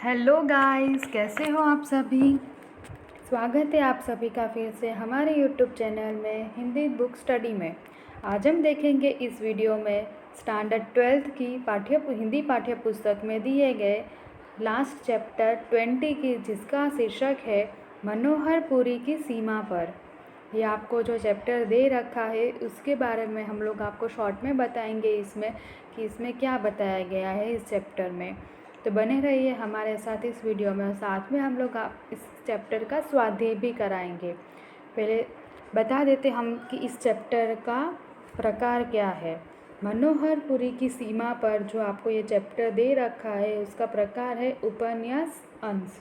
Hello guys, कैसे हो आप सभी। स्वागत है आप सभी का फिर से हमारे यूट्यूब चैनल में हिंदी बुक स्टडी में। आज हम देखेंगे इस वीडियो में स्टैंडर्ड 12th की हिंदी पाठ्य पुस्तक में दिए गए लास्ट चैप्टर 20 की, जिसका शीर्षक है मनोहरपुरी की सीमा पर। ये आपको जो चैप्टर दे रखा है उसके बारे में हम लोग आपको शॉर्ट में बताएंगे इसमें कि इसमें क्या बताया गया है इस चैप्टर में। तो बने रहिए हमारे साथ इस वीडियो में, और साथ में हम लोग इस चैप्टर का स्वाध्याय भी कराएंगे। पहले बता देते हम कि इस चैप्टर का प्रकार क्या है। मनोहरपुरी की सीमा पर जो आपको ये चैप्टर दे रखा है उसका प्रकार है उपन्यास अंश।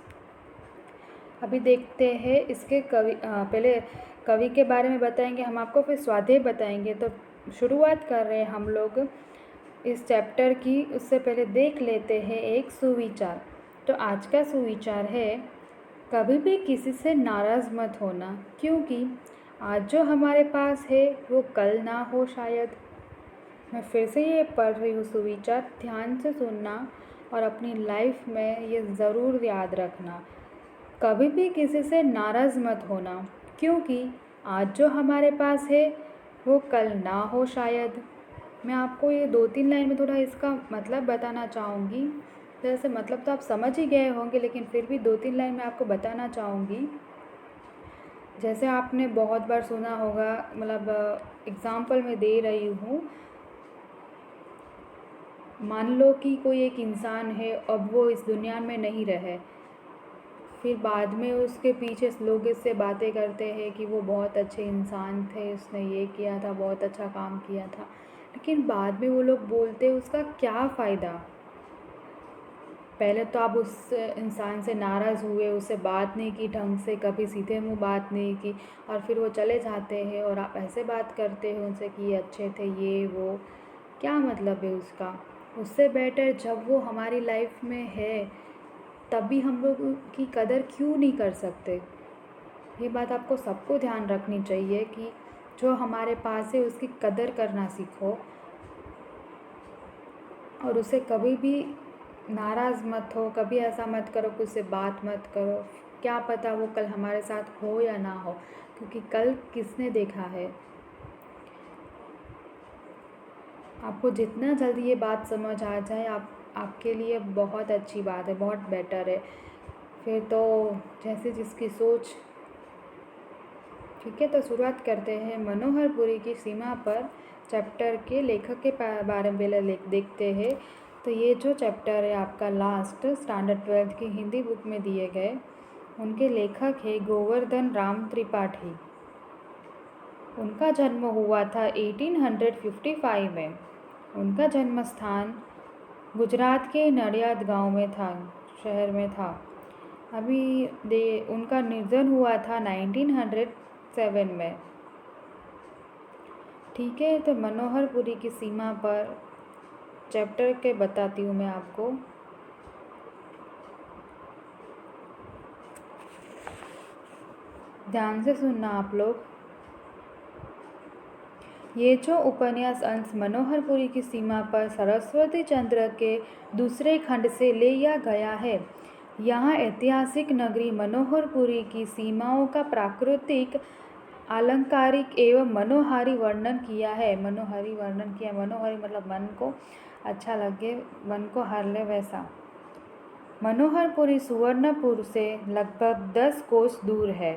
अभी देखते हैं इसके पहले कवि के बारे में बताएंगे हम आपको, फिर स्वाध्याय बताएंगे। तो शुरुआत कर रहे हैं हम लोग इस चैप्टर की। उससे पहले देख लेते हैं एक सुविचार। तो आज का सुविचार है, कभी भी किसी से नाराज़ मत होना, क्योंकि आज जो हमारे पास है वो कल ना हो शायद। मैं फिर से ये पढ़ रही हूँ सुविचार, ध्यान से सुनना और अपनी लाइफ में ये ज़रूर याद रखना। कभी भी किसी से नाराज़ मत होना, क्योंकि आज जो हमारे पास है वो कल ना हो शायद। मैं आपको ये 2-3 लाइन में थोड़ा इसका मतलब बताना चाहूँगी। जैसे मतलब तो आप समझ ही गए होंगे, लेकिन फिर भी 2-3 लाइन में आपको बताना चाहूँगी। जैसे आपने बहुत बार सुना होगा, मतलब एग्ज़ाम्पल मैं दे रही हूँ। मान लो कि कोई एक इंसान है, अब वो इस दुनिया में नहीं रहे, फिर बाद में उसके पीछे लोग इससे बातें करते हैं कि वो बहुत अच्छे इंसान थे, उसने ये किया था, बहुत अच्छा काम किया था। लेकिन बाद में वो लोग बोलते हैं उसका क्या फ़ायदा। पहले तो आप उस इंसान से नाराज़ हुए, उससे बात नहीं की ढंग से, कभी सीधे मुँह बात नहीं की, और फिर वो चले जाते हैं और आप ऐसे बात करते हो उनसे कि ये अच्छे थे, ये वो। क्या मतलब है उसका। उससे बेटर जब वो हमारी लाइफ में है तभी हम लोग की कदर क्यों नहीं कर सकते। ये बात आपको सबको ध्यान रखनी चाहिए कि जो हमारे पास है उसकी कदर करना सीखो, और उसे कभी भी नाराज़ मत हो, कभी ऐसा मत करो कि उससे बात मत करो। क्या पता वो कल हमारे साथ हो या ना हो, क्योंकि कल किसने देखा है। आपको जितना जल्दी ये बात समझ आ जाए आपके लिए बहुत अच्छी बात है, बहुत बेटर है। फिर तो जैसे जिसकी सोच। ठीक है, तो शुरुआत करते हैं मनोहरपुरी की सीमा पर चैप्टर के लेखक के बारे में देखते हैं। तो ये जो चैप्टर है आपका लास्ट स्टैंडर्ड 12th की हिंदी बुक में दिए गए, उनके लेखक है गोवर्धन राम त्रिपाठी। उनका जन्म हुआ था 1855 में। उनका जन्म स्थान गुजरात के नडियाद गांव में था, शहर में था। उनका निर्धन हुआ था 1907 में। ठीक है, तो मनोहरपुरी की सीमा पर चैप्टर के बताती हूँ मैं आपको। ध्यान से सुनना आप लोग। ये जो उपन्यास अंश मनोहरपुरी की सीमा पर सरस्वती चंद्र के दूसरे खंड से लिया गया है। यहाँ ऐतिहासिक नगरी मनोहरपुरी की सीमाओं का प्राकृतिक, आलंकारिक एवं मनोहारी वर्णन किया है। मनोहारी मतलब मन को अच्छा लगे, मन को हर ले वैसा। मनोहरपुरी सुवर्णपुर से लगभग 10 कोस दूर है।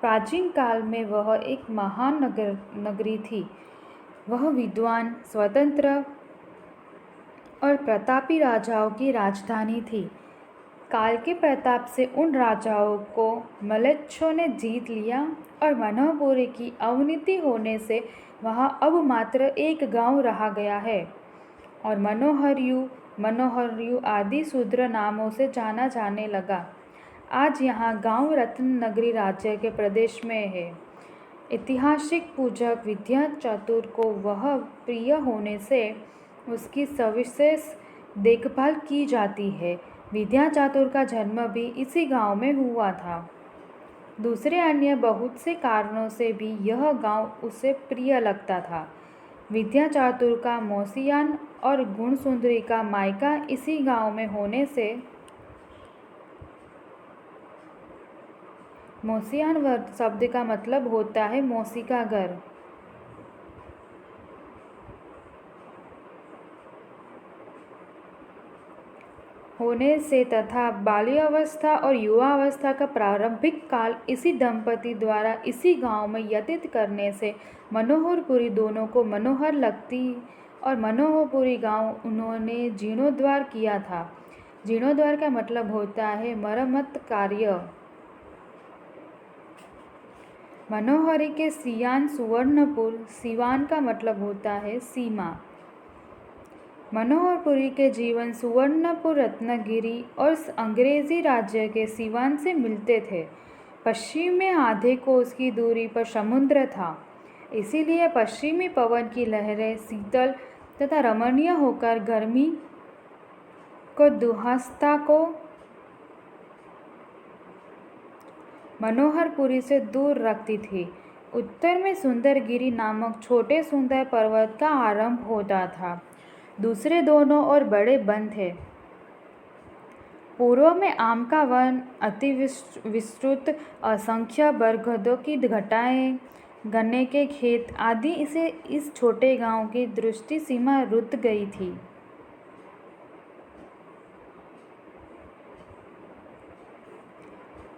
प्राचीन काल में वह एक महान नगरी थी। वह विद्वान, स्वतंत्र और प्रतापी राजाओं की राजधानी थी। काल के प्रताप से उन राजाओं को मलेच्छों ने जीत लिया, और मनोहरपुरी की अवनति होने से वहाँ अब मात्र एक गांव रहा गया है, और मनोहरयू आदि शूद्र नामों से जाना जाने लगा। आज यहाँ गांव रत्न नगरी राज्य के प्रदेश में है। ऐतिहासिक पूजक विद्या चातुर को वह प्रिय होने से उसकी सविशेष देखभाल की जाती है। विद्या चातुर का जन्म भी इसी गांव में हुआ था। दूसरे अन्य बहुत से कारणों से भी यह गांव उसे प्रिय लगता था। विद्या चातुर का मौसियान और गुणसुंदरी का मायका इसी गांव में होने से मोसियान शब्द का मतलब होता है मौसी का घर। होने से तथा बाल्यावस्था और युवावस्था का प्रारंभिक काल इसी दंपति द्वारा इसी गांव में व्यतीत करने से मनोहरपुरी दोनों को मनोहर लगती और मनोहरपुरी गांव उन्होंने जीर्णोद्धार किया था। जीर्णोद्धार का मतलब होता है मरम्मत कार्य। मनोहरी के सियान सुवर्णपुर, सिवान का मतलब होता है सीमा। मनोहरपुरी के जीवन सुवर्णपुर, रत्नागिरी और अंग्रेजी राज्य के सिवान से मिलते थे। पश्चिम में आधे कोस की दूरी पर समुद्र था, इसीलिए पश्चिमी पवन की लहरें शीतल तथा रमणीय होकर गर्मी को दुहास्ता को मनोहरपुरी से दूर रखती थी। उत्तर में सुंदरगिरी नामक छोटे सुंदर पर्वत का आरंभ होता था, दूसरे दोनों ओर बड़े वन थे। पूर्व में आम का वन अति विस्तृत, असंख्य बरगदों की घटाएं, गन्ने के खेत आदि इसे इस छोटे गांव की दृष्टि सीमा रुत गई थी।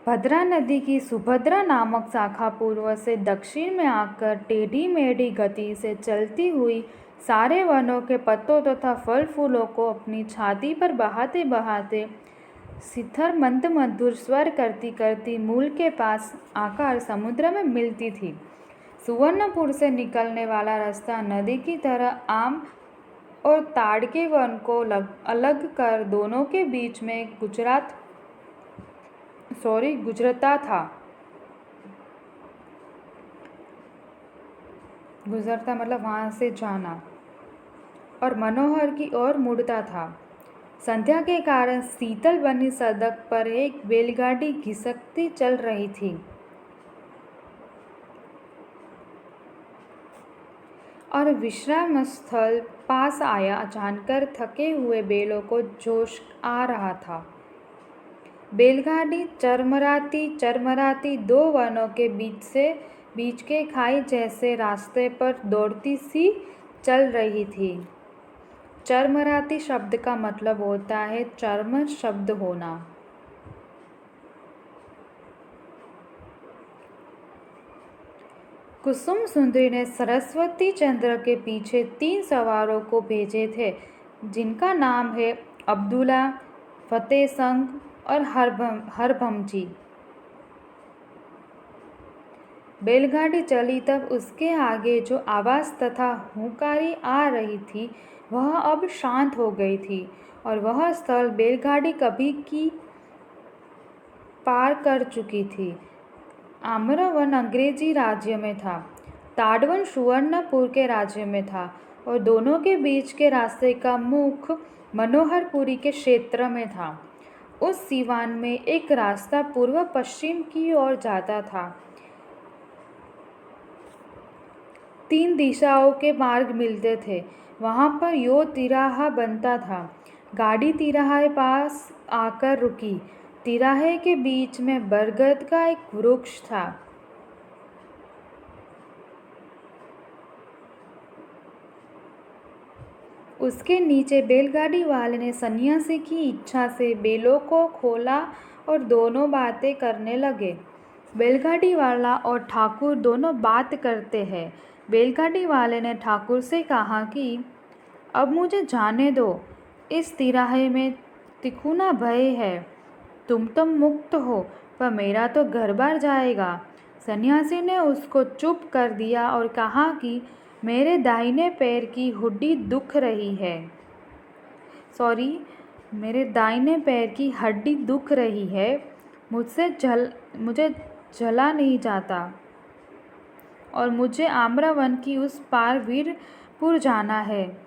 भद्रा नदी की सुभद्रा नामक शाखा पूर्व से दक्षिण में आकर टेढ़ी मेढ़ी गति से चलती हुई सारे वनों के पत्तों तथा फल फूलों को अपनी छाती पर बहाते बहाते शिथिर मंद मधुर स्वर करती करती मूल के पास आकर समुद्र में मिलती थी। सुवर्णपुर से निकलने वाला रास्ता नदी की तरह आम और ताड़ के वन को अलग कर दोनों के बीच में गुजरता था। गुजरता मतलब वहाँ से जाना, और मनोहर की ओर मुड़ता था। संध्या के कारण शीतल बनी सड़क पर एक बैलगाड़ी घिसकती चल रही थी और विश्राम स्थल पास आया जानकर थके हुए बैलों को जोश आ रहा था। बैलगाड़ी चरमराती दो वनों के बीच के खाई जैसे रास्ते पर दौड़ती सी चल रही थी। चरमराती शब्द का मतलब होता है चर्म शब्द होना। कुसुम सुंदरी ने सरस्वती चंद्र के पीछे 3 सवारों को भेजे थे, जिनका नाम है अब्दुल्ला, फतेह संग और हरभमजी। बैलगाड़ी चली तब उसके आगे जो आवाज़ तथा हुंकारी आ रही थी वह अब शांत हो गई थी, और वह स्थल बैलगाड़ी कभी की पार कर चुकी थी। आम्रवन अंग्रेजी राज्य में था, ताड़वन सुवर्णपुर के राज्य में था, और दोनों के बीच के रास्ते का मुख मनोहरपुरी के क्षेत्र में था। उस सिवान में एक रास्ता पूर्व पश्चिम की ओर जाता था। 3 दिशाओं के मार्ग मिलते थे। वहाँ पर यो तिराहा बनता था। गाड़ी तिराहे पास आकर रुकी। तिराहे के बीच में बरगद का एक वृक्ष था। उसके नीचे बैलगाड़ी वाले ने सन्यासी की इच्छा से बैलों को खोला और दोनों बातें करने लगे। बैलगाड़ी वाला और ठाकुर दोनों बात करते हैं। बैलगाड़ी वाले ने ठाकुर से कहा कि अब मुझे जाने दो, इस तिराहे में तिकोना भय है। तुम तो मुक्त हो, पर मेरा तो घर बार जाएगा। सन्यासी ने उसको चुप कर दिया और कहा कि मेरे दाहिने पैर की हड्डी दुख रही है। मेरे दाहिने पैर की हड्डी दुख रही है। मुझे चला नहीं जाता, और मुझे आम्रवन की उस पार वीरपुर जाना है।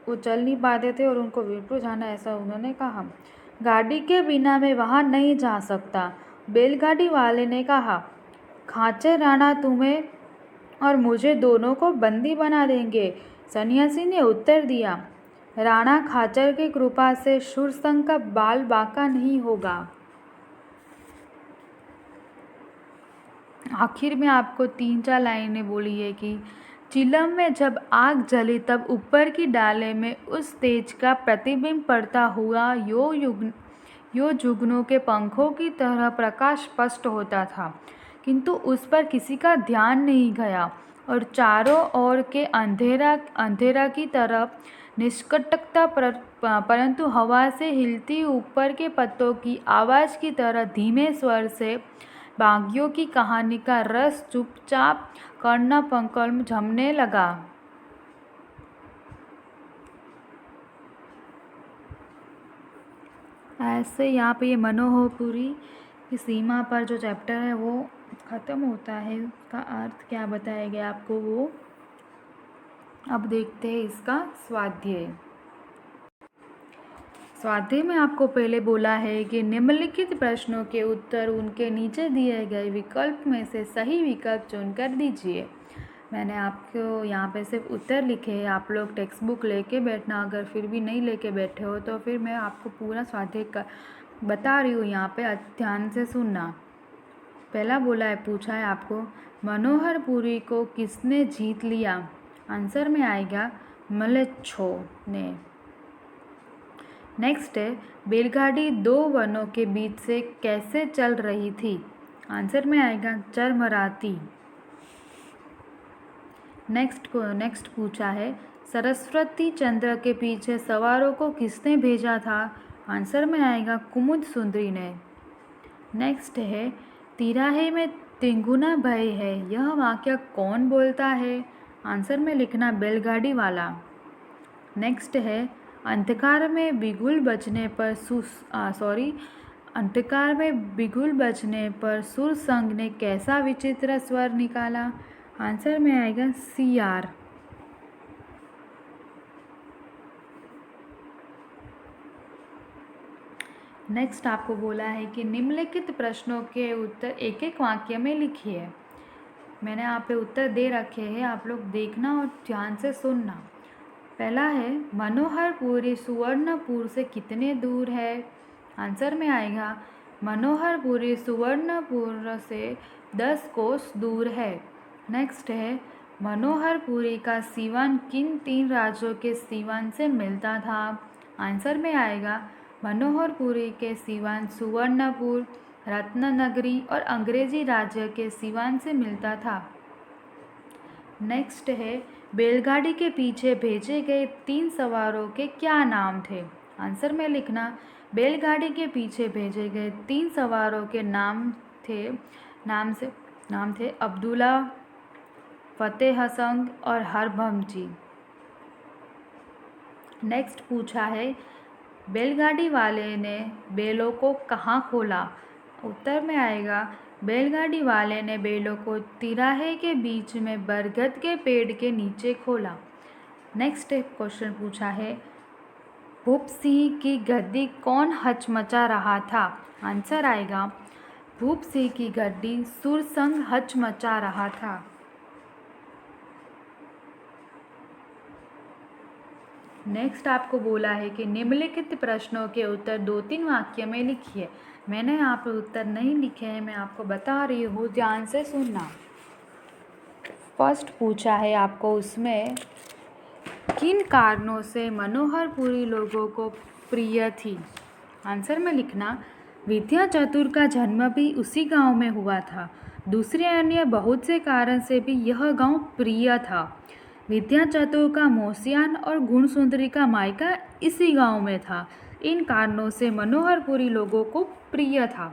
वो चल नहीं पाते थे और उनको वीरपुर जाना, ऐसा उन्होंने कहा। गाड़ी के बिना मैं वहाँ नहीं जा सकता। बैलगाड़ी वाले ने कहा, खाचर राणा तुम्हें और मुझे दोनों को बंदी बना देंगे। सन्यासी ने उत्तर दिया, राणा खाचर की कृपा से शूरसंग का बाल बांका नहीं होगा। आखिर में आपको 3-4 लाइनें बोली है कि चिलम में जब आग जली तब ऊपर की डाले में उस तेज का प्रतिबिंब पड़ता हुआ यो जुगनू के पंखों की तरह प्रकाश स्पष्ट होता था, किंतु उस पर किसी का ध्यान नहीं गया और चारों ओर के अंधेरा की तरफ निष्कटकता परंतु हवा से हिलती ऊपर के पत्तों की आवाज़ की तरह धीमे स्वर से बागियों की कहानी का रस चुपचाप कर्णपंकल जमने लगा। ऐसे यहाँ पे ये मनोहरपुरी की सीमा पर जो चैप्टर है वो ख़त्म होता है। उसका अर्थ क्या बताया गया आपको वो अब देखते हैं। इसका स्वाध्याय में आपको पहले बोला है कि निम्नलिखित प्रश्नों के उत्तर उनके नीचे दिए गए विकल्प में से सही विकल्प चुनकर दीजिए। मैंने आपको यहाँ पे सिर्फ उत्तर लिखे हैं, आप लोग टेक्स्ट बुक लेके बैठना। अगर फिर भी नहीं लेके बैठे हो तो फिर मैं आपको पूरा स्वाध्याय बता रही हूँ, यहाँ पे ध्यान से सुनना। पहला पूछा है आपको, मनोहरपुरी को किसने जीत लिया? आंसर में आएगा मलेच्छो ने। नेक्स्ट है, बैलगाड़ी 2 वनों के बीच से कैसे चल रही थी? आंसर में आएगा चरमराती। नेक्स्ट पूछा है, सरस्वती चंद्र के पीछे सवारों को किसने भेजा था? आंसर में आएगा कुमुद सुंदरी ने। नेक्स्ट है, तिराहे में तिगुना भय है, यह वाक्य कौन बोलता है? आंसर में लिखना बैलगाड़ी वाला। नेक्स्ट है, अंधकार में बिगुल बजने पर सुरसंग ने कैसा विचित्र स्वर निकाला? आंसर में आएगा सियार। नेक्स्ट आपको बोला है कि निम्नलिखित प्रश्नों के उत्तर एक एक वाक्य में लिखिए। मैंने आप पे उत्तर दे रखे हैं, आप लोग देखना और ध्यान से सुनना। पहला है, मनोहरपुरी सुवर्णपुर से कितने दूर है? आंसर में आएगा मनोहरपुरी सुवर्णपुर से 10 कोस दूर है। नेक्स्ट है, मनोहरपुरी का सीवन किन 3 राज्यों के सीवन से मिलता था? आंसर में आएगा मनोहरपुरी के सीवन सुवर्णपुर, रत्ननगरी और अंग्रेजी राज्य के सीवन से मिलता था। नेक्स्ट है, बैलगाड़ी के पीछे भेजे गए 3 सवारों के क्या नाम थे? आंसर में लिखना बैलगाड़ी के पीछे भेजे गए 3 सवारों के नाम थे अब्दुल्ला, फतेह हसन और हरभंजी। नेक्स्ट पूछा है, बैलगाड़ी वाले ने बैलों को कहाँ खोला? उत्तर में आएगा बैलगाड़ी वाले ने बैलों को तिराहे के बीच में बरगद के पेड़ के नीचे खोला। नेक्स्ट क्वेश्चन पूछा है, भूप सिंह की गद्दी कौन हचमचा रहा था? आंसर आएगा भूप सिंह की गद्दी सुरसंग हचमचा रहा था। नेक्स्ट आपको बोला है कि निम्नलिखित प्रश्नों के उत्तर 2-3 वाक्य में लिखिए। मैंने यहाँ पे उत्तर नहीं लिखे हैं, मैं आपको बता रही हूँ, ध्यान से सुनना। फर्स्ट पूछा है आपको, उसमें किन कारणों से मनोहरपुरी लोगों को प्रिय थी? आंसर में लिखना विद्या चतुर का जन्म भी उसी गांव में हुआ था। दूसरे अन्य बहुत से कारण से भी यह गांव प्रिय था। विद्या चतुर का मौसियान और गुण सुंदरी का मायका इसी गांव में था। इन कारणों से मनोहरपुरी लोगों को प्रिय था।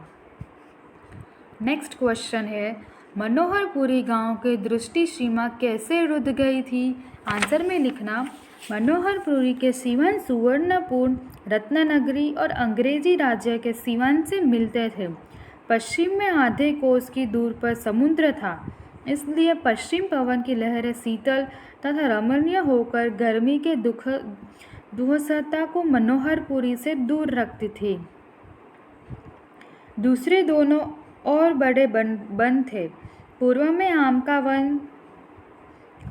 नेक्स्ट क्वेश्चन है, मनोहरपुरी गांव की दृष्टि सीमा कैसे रुध गई थी? आंसर में लिखना मनोहरपुरी के सीवन सुवर्णपुर, रत्ननगरी और अंग्रेजी राज्य के सीवन से मिलते थे। पश्चिम में आधे कोस की दूर पर समुद्र था, इसलिए पश्चिम पवन की लहरें शीतल तथा रमणीय होकर गर्मी के दुस्सहता को मनोहरपुरी से दूर रखती थी। दूसरे दोनों और बड़े वन थे। पूर्व में आम का वन,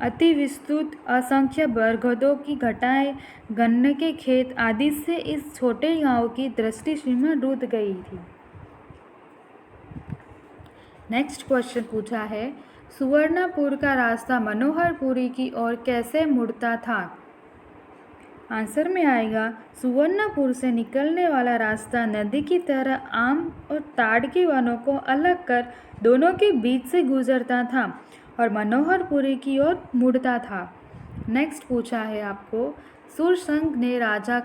अति विस्तृत असंख्य बरगदों की घटाएं, गन्ने के खेत आदि से इस छोटे गांव की दृष्टि सीमा रुध गई थी। नेक्स्ट क्वेश्चन पूछा है, सुवर्णपुर का रास्ता मनोहरपुरी की ओर कैसे मुड़ता था? आंसर में आएगा, सुवर्णपुर से निकलने वाला रास्ता नदी की तरह आम और ताड़ के वनों को अलग कर दोनों के बीच से गुजरता था और मनोहरपुरी की ओर मुड़ता था। नेक्स्ट पूछा है आपको, सुरसंग ने राजा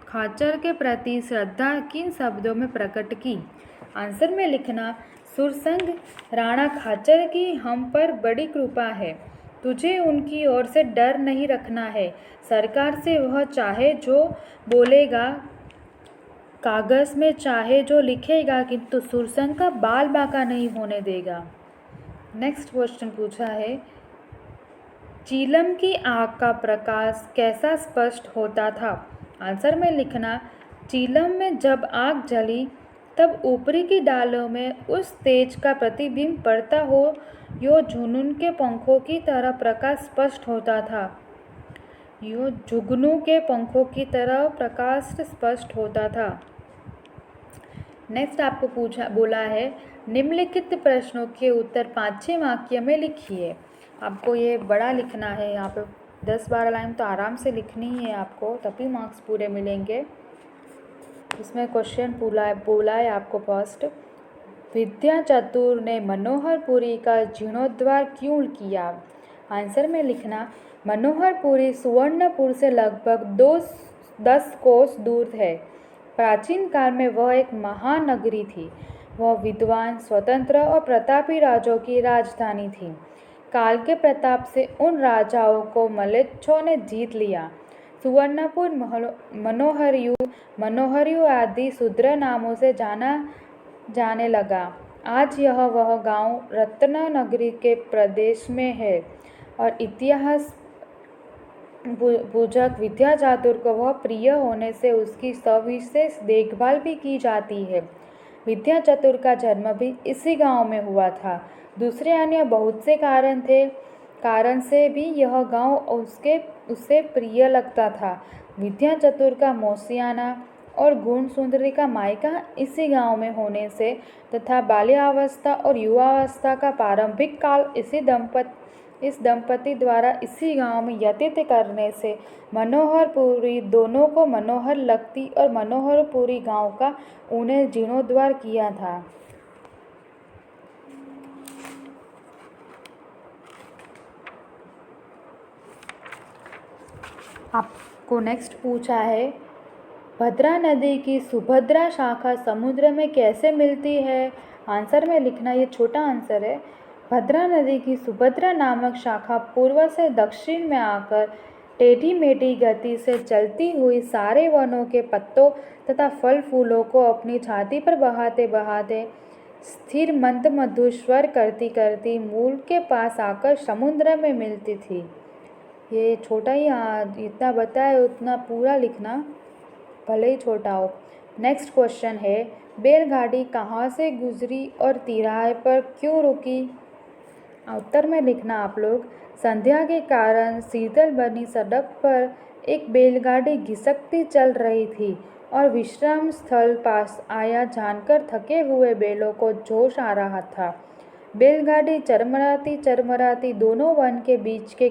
खाचर के प्रति श्रद्धा किन शब्दों में प्रकट की? आंसर में लिखना, सुरसंग, राणा खाचर की हम पर बड़ी कृपा है। तुझे उनकी ओर से डर नहीं रखना है। सरकार से वह चाहे जो बोलेगा, कागज़ में चाहे जो लिखेगा, किंतु सुरसंग का बाल बांका नहीं होने देगा। नेक्स्ट क्वेश्चन पूछा है, चीलम की आग का प्रकाश कैसा स्पष्ट होता था? आंसर में लिखना, चीलम में जब आग जली तब ऊपरी की डालों में उस तेज का प्रतिबिंब पड़ता हो यो जुनून के पंखों की तरह प्रकाश स्पष्ट होता था। यो जुगनू के पंखों की तरह प्रकाश स्पष्ट होता था। नेक्स्ट आपको बोला है, निम्नलिखित प्रश्नों के उत्तर 5-6 वाक्य में लिखिए। आपको ये बड़ा लिखना है, यहाँ पे 10-12 लाइन तो आराम से लिखनी ही है आपको, तभी मार्क्स पूरे मिलेंगे। इसमें क्वेश्चन बोला है आपको फर्स्ट, विद्या चतुर ने मनोहरपुरी का जीर्णोद्धार क्यों किया? आंसर में लिखना, मनोहरपुरी सुवर्णपुर से लगभग 10 कोस दूर है। प्राचीन काल में वह एक महानगरी थी। वह विद्वान, स्वतंत्र और प्रतापी राजाओं की राजधानी थी। काल के प्रताप से उन राजाओं को मलेच्छों ने जीत लिया। सुवर्णपुर मनोहरयू आदि शूद्र नामों से जाना जाने लगा। आज यह वह गांव रत्ननगरी के प्रदेश में है और इतिहास बुझक विद्या चातुर को वह प्रिय होने से उसकी सविशेष देखभाल भी की जाती है। विद्या चतुर का जन्म भी इसी गांव में हुआ था। दूसरे अन्य बहुत से कारण से भी यह गांव उसे प्रिय लगता था। विद्या चतुर का मौसियाना और गुण सुंदरी का मायका इसी गांव में होने से तथा बाल्यावस्था और युवावस्था का प्रारंभिक काल इस दंपति द्वारा इसी गांव में व्यतीत करने से मनोहरपुरी दोनों को मनोहर लगती और मनोहरपुरी गांव का उन्हें जीर्णोद्धार किया था। आपको नेक्स्ट पूछा है, भद्रा नदी की सुभद्रा शाखा समुद्र में कैसे मिलती है? आंसर में लिखना, ये छोटा आंसर है। भद्रा नदी की सुभद्रा नामक शाखा पूर्व से दक्षिण में आकर टेढ़ी मेढ़ी गति से चलती हुई सारे वनों के पत्तों तथा फल फूलों को अपनी छाती पर बहाते बहाते स्थिर मंद मधुर स्वर करती करती मूल के पास आकर समुद्र में मिलती थी। ये छोटा ही इतना बताए उतना पूरा लिखना, भले ही छोटा हो। नेक्स्ट क्वेश्चन है, बैलगाड़ी कहाँ से गुजरी और तिराहे पर क्यों रुकी? उत्तर में लिखना आप लोग, संध्या के कारण शीतल बनी सड़क पर एक बैलगाड़ी घिसकती चल रही थी और विश्राम स्थल पास आया जानकर थके हुए बैलों को जोश आ रहा था। बैलगाड़ी चरमराती दोनों वन के बीच के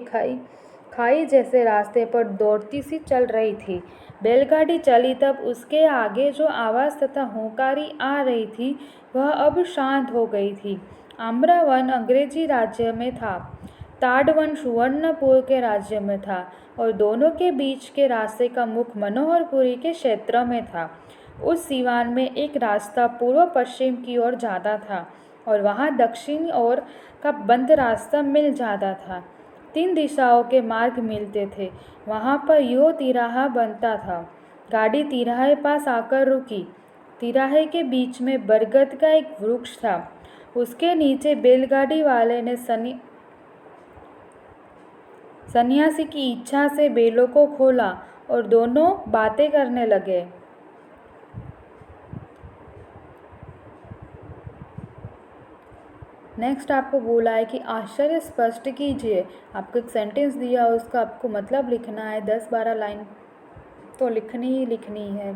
खाई जैसे रास्ते पर दौड़ती सी चल रही थी। बैलगाड़ी चली तब उसके आगे जो आवाज़ तथा हुंकारी आ रही थी वह अब शांत हो गई थी। आम्रवन अंग्रेजी राज्य में था, ताड़वन सुवर्णपुर के राज्य में था और दोनों के बीच के रास्ते का मुख मनोहरपुरी के क्षेत्र में था। उस सिवान में एक रास्ता पूर्व पश्चिम की ओर जाता था और वहाँ दक्षिण ओर का बंद रास्ता मिल जाता था। 3 दिशाओं के मार्ग मिलते थे। वहाँ पर यो तिराहा बनता था। गाड़ी तिराहे पास आकर रुकी। तिराहे के बीच में बरगद का एक वृक्ष था। उसके नीचे बैलगाड़ी वाले ने सन्यासी की इच्छा से बैलों को खोला और दोनों बातें करने लगे। नेक्स्ट आपको बोला है कि आश्चर्य स्पष्ट कीजिए। आपको एक सेंटेंस दिया, उसका आपको मतलब लिखना है। 10-12 लाइन तो लिखनी ही लिखनी है।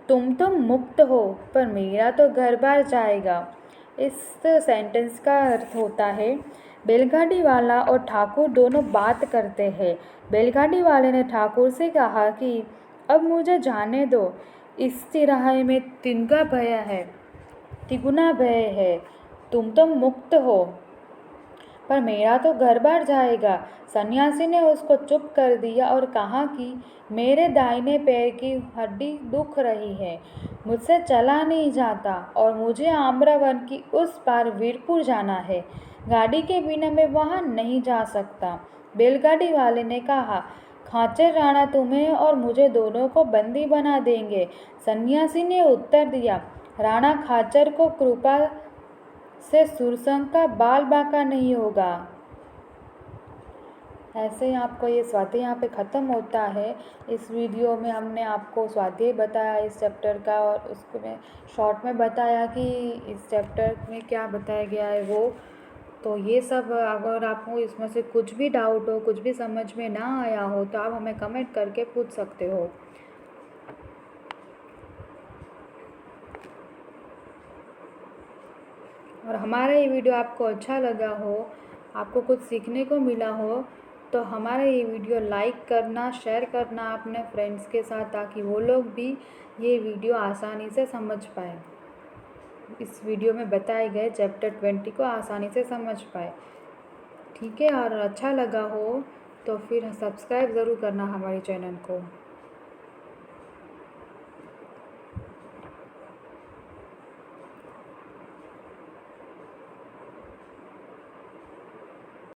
तुम तो मुक्त हो पर मेरा तो घर बार जाएगा। इस सेंटेंस का अर्थ होता है, बैलगाड़ी वाला और ठाकुर दोनों बात करते हैं। बैलगाड़ी वाले ने ठाकुर से कहा कि अब मुझे जाने दो, इस तिराहे में तिगुना भय है। तुम तो मुक्त हो पर मेरा तो घर बार जाएगा। सन्यासी ने उसको चुप कर दिया और कहा कि मेरे दाहिने पैर की हड्डी दुख रही है, मुझसे चला नहीं जाता और मुझे आम्रवन की उस पार वीरपुर जाना है। गाड़ी के बिना मैं वहाँ नहीं जा सकता। बैलगाड़ी वाले ने कहा, खाचर राणा तुम्हें और मुझे दोनों को बंदी बना देंगे। सन्यासी ने उत्तर दिया, राणा खाचर को कृपा से सुरसंग का बाल बांका नहीं होगा। ऐसे ही आपको ये स्वाध्याय यहाँ पे ख़त्म होता है। इस वीडियो में हमने आपको स्वाध्याय बताया इस चैप्टर का, और उसको मैं शॉर्ट में बताया कि इस चैप्टर में क्या बताया गया है वो। तो ये सब, अगर आपको इसमें से कुछ भी डाउट हो, कुछ भी समझ में ना आया हो, तो आप हमें कमेंट करके पूछ सकते हो। और हमारा ये वीडियो आपको अच्छा लगा हो, आपको कुछ सीखने को मिला हो, तो हमारा ये वीडियो लाइक करना, शेयर करना अपने फ्रेंड्स के साथ, ताकि वो लोग भी ये वीडियो आसानी से समझ पाए, इस वीडियो में बताए गए चैप्टर 20 को आसानी से समझ पाए। ठीक है, और अच्छा लगा हो तो फिर सब्सक्राइब ज़रूर करना हमारे चैनल को।